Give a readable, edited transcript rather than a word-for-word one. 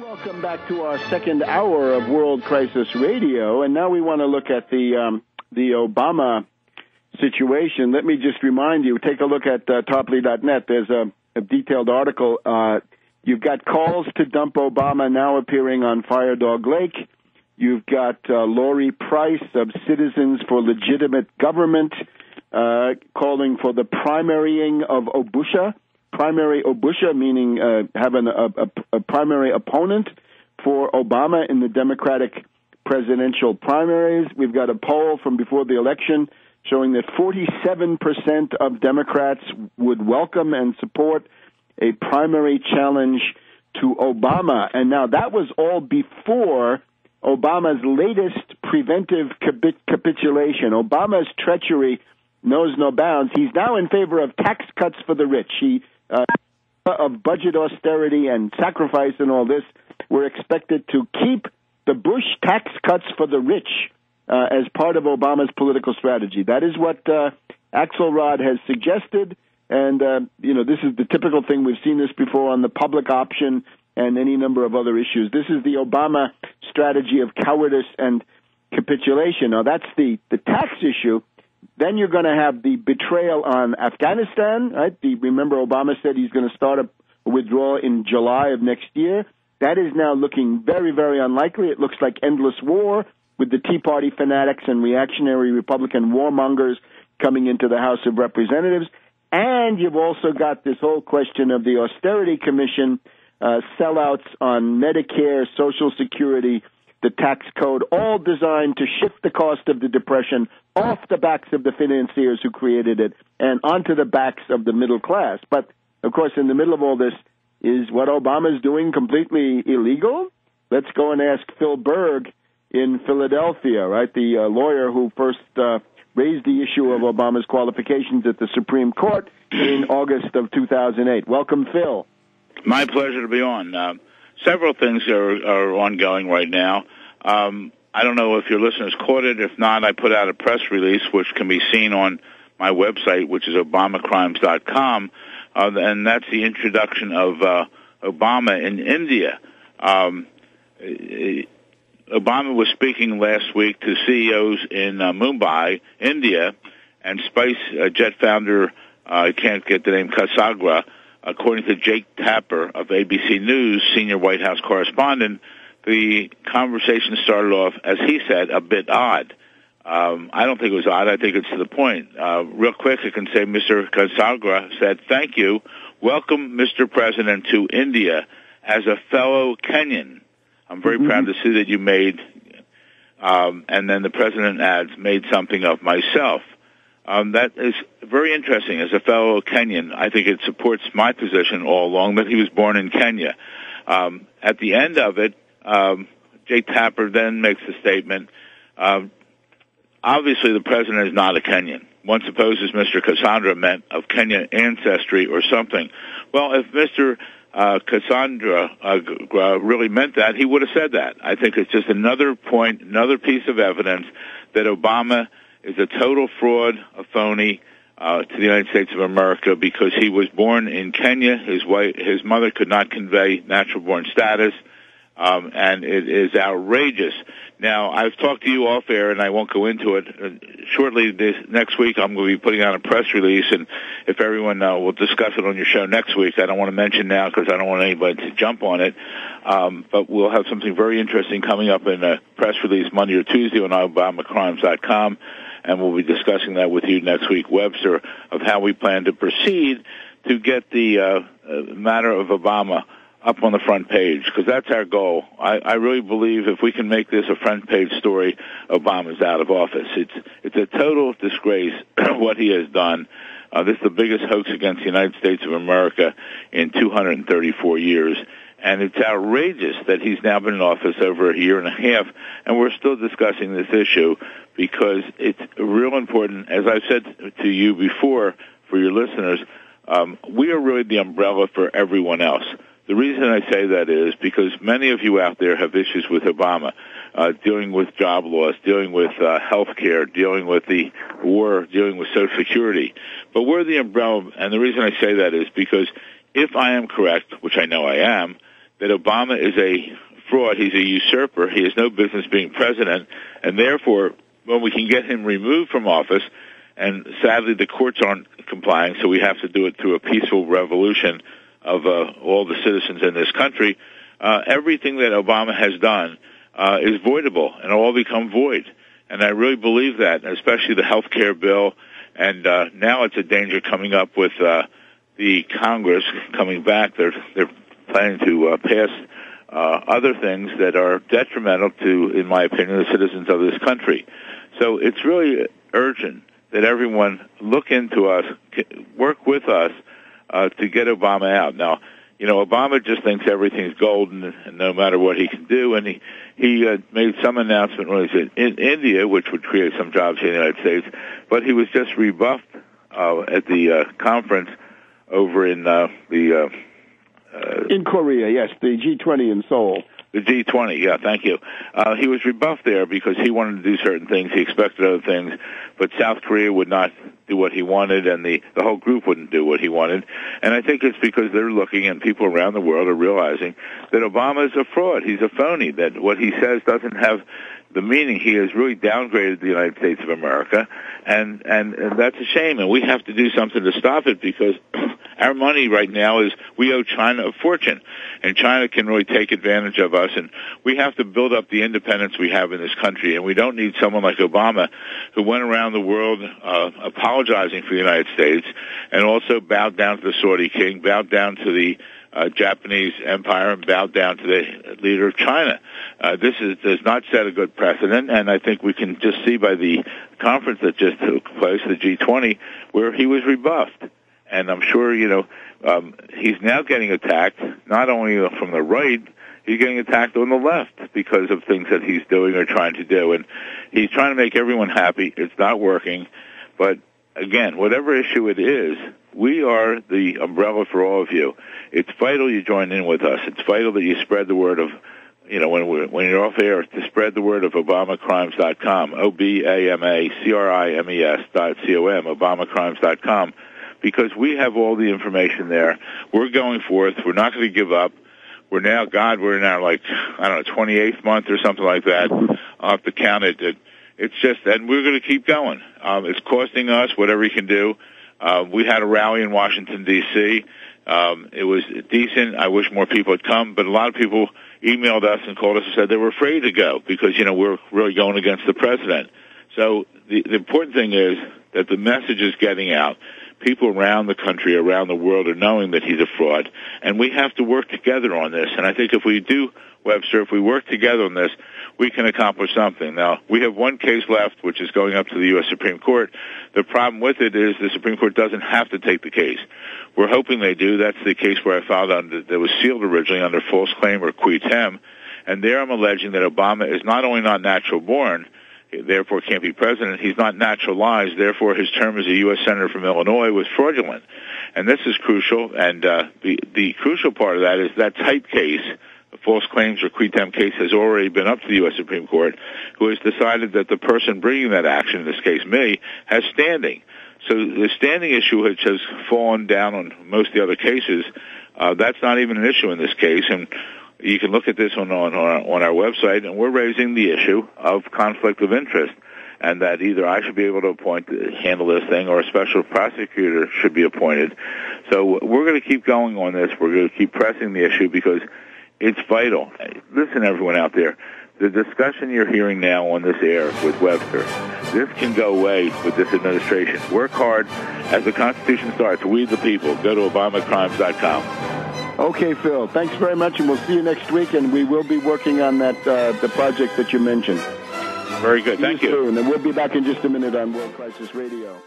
Welcome back to our second hour of World Crisis Radio, and now we want to look at the Obama situation. Let me just remind you, take a look at Tarpley.net. There's a detailed article. You've got calls to dump Obama now appearing on Fire Dog Lake. You've got Lori Price of Citizens for Legitimate Government calling for the primarying of Obusha. Primary Obusha, meaning having a primary opponent for Obama in the Democratic presidential primaries. We've got a poll from before the election showing that 47% of Democrats would welcome and support a primary challenge to Obama. And now that was all before Obama's latest preventive capitulation. Obama's treachery knows no bounds. He's now in favor of tax cuts for the rich. He of budget austerity and sacrifice and all this, we're expected to keep the Bush tax cuts for the rich as part of Obama's political strategy. That is what Axelrod has suggested, and this is the typical thing. We've seen this before on the public option and any number of other issues. This is the Obama strategy of cowardice and capitulation. Now, that's the tax issue. Then you're going to have the betrayal on Afghanistan, right? Remember, Obama said he's going to start a withdrawal in July of next year. That is now looking very, very unlikely. It looks like endless war with the Tea Party fanatics and reactionary Republican warmongers coming into the House of Representatives. And you've also got this whole question of the Austerity Commission, sellouts on Medicare, Social Security, the tax code, all designed to shift the cost of the Depression off the backs of the financiers who created it and onto the backs of the middle class. But, of course, in the middle of all this, is what Obama's doing completely illegal? Let's go and ask Phil Berg in Philadelphia, right, the lawyer who first raised the issue of Obama's qualifications at the Supreme Court in August of 2008. Welcome, Phil. My pleasure to be on. Several things are ongoing right now. I don't know if your listeners caught it. If not, I put out a press release, which can be seen on my website, which is obamacrimes.com, and that's the introduction of Obama in India. Obama was speaking last week to CEOs in Mumbai, India, and Spice Jet founder, I can't get the name, Casagra. According to Jake Tapper of ABC News, senior White House correspondent, the conversation started off, as he said, a bit odd. I don't think it was odd. I think it's to the point. Real quick, I can say Mr. Casagra said, "Thank you. Welcome, Mr. President, to India as a fellow Kenyan. I'm very proud to see that you made," and then the president adds, "made something of myself." That is very interesting. As a fellow Kenyan, I think it supports my position all along that he was born in Kenya. At the end of it, Jake Tapper then makes a statement. Obviously, the president is not a Kenyan. One supposes Mr. Cassandra meant of Kenyan ancestry or something. Well, if Mr. Cassandra really meant that, he would have said that. I think it's just another point, another piece of evidence that Obama is a total fraud, a phony to the United States of America because he was born in Kenya. His mother could not convey natural-born status, and it is outrageous. Now, I've talked to you off air, and I won't go into it. Shortly next week, I'm going to be putting out a press release, and if everyone will discuss it on your show next week, I don't want to mention now because I don't want anybody to jump on it, but we'll have something very interesting coming up in a press release Monday or Tuesday on obamacrimes.com. And we'll be discussing that with you next week, Webster, of how we plan to proceed to get the matter of Obama up on the front page, because that's our goal. I really believe if we can make this a front page story, Obama's out of office. It's a total disgrace what he has done. This is the biggest hoax against the United States of America in 234 years. And it's outrageous that he's now been in office over a year and a half, and we're still discussing this issue because it's real important. As I've said to you before, for your listeners, we are really the umbrella for everyone else. The reason I say that is because many of you out there have issues with Obama, dealing with job loss, dealing with health care, dealing with the war, dealing with Social Security. But we're the umbrella, and the reason I say that is because if I am correct, which I know I am, that Obama is a fraud. He's a usurper. He has no business being president, and therefore, when we can get him removed from office, and sadly the courts aren't complying, so we have to do it through a peaceful revolution of all the citizens in this country, everything that Obama has done is voidable, and it'll all become void. And I really believe that, especially the health care bill, and now it's a danger coming up with the Congress coming back. They're planning to pass other things that are detrimental to, in my opinion, the citizens of this country. So it's really urgent that everyone look into us, work with us to get Obama out. Now, you know, Obama just thinks everything's golden, and no matter what he can do, and he made some announcement when he was in India, which would create some jobs in the United States, but he was just rebuffed at the conference over in in Korea, yes, the G20 in Seoul. The G20, yeah, thank you. He was rebuffed there because he wanted to do certain things. He expected other things, but South Korea would not do what he wanted, and the whole group wouldn't do what he wanted. And I think it's because they're looking, and people around the world are realizing that Obama is a fraud. He's a phony, that what he says doesn't have the meaning. He has really downgraded the United States of America, and that's a shame, and we have to do something to stop it, because our money right now is, we owe China a fortune, and China can really take advantage of us, and we have to build up the independence we have in this country, and we don't need someone like Obama who went around the world apologizing for the United States, and also bowed down to the Saudi king, bowed down to the Japanese empire, and bowed down to the leader of China. This does not set a good precedent, and I think we can just see by the conference that just took place, the G20, where he was rebuffed. And I'm sure, you know, he's now getting attacked, not only from the right, he's getting attacked on the left because of things that he's doing or trying to do. And he's trying to make everyone happy. It's not working. But, again, whatever issue it is, we are the umbrella for all of you. It's vital you join in with us. It's vital that you spread the word of, you know, when you're off air, to spread the word of ObamaCrimes.com, OBAMACRIMES.com, ObamaCrimes.com, because we have all the information there. We're going forth. We're not going to give up. We're now, we're in our, like, I don't know, 28th month or something like that. I'll have to count it. It's just, and we're going to keep going. It's costing us whatever you can do. We had a rally in Washington, D.C. It was decent. I wish more people had come, but a lot of people emailed us and called us and said they were afraid to go because, you know, we're really going against the president. So the important thing is that the message is getting out. People around the country, around the world, are knowing that he's a fraud, and we have to work together on this. And I think if we do, Webster, if we work together on this, we can accomplish something. Now, we have one case left, which is going up to the U.S. Supreme Court. The problem with it is the Supreme Court doesn't have to take the case. We're hoping they do. That's the case where I filed under, that was sealed originally under false claim or qui tem. And there I'm alleging that Obama is not only not natural born, therefore can't be president, he's not naturalized, therefore his term as a U.S. Senator from Illinois was fraudulent. And this is crucial, and the crucial part of that is that type case, a false claims or qui tem case, has already been up to the U.S. Supreme Court, who has decided that the person bringing that action, in this case me, has standing. So the standing issue, which has fallen down on most of the other cases, that's not even an issue in this case, and you can look at this on our website, and we're raising the issue of conflict of interest, and that either I should be able to handle this thing, or a special prosecutor should be appointed. So we're going to keep going on this. We're going to keep pressing the issue because it's vital. Listen, everyone out there, the discussion you're hearing now on this air with Webster, this can go away with this administration. Work hard. As the Constitution starts, we the people. Go to ObamaCrimes.com. Okay, Phil. Thanks very much, and we'll see you next week, and we will be working on that the project that you mentioned. Very good. Thank you. Soon, and we'll be back in just a minute on World Crisis Radio.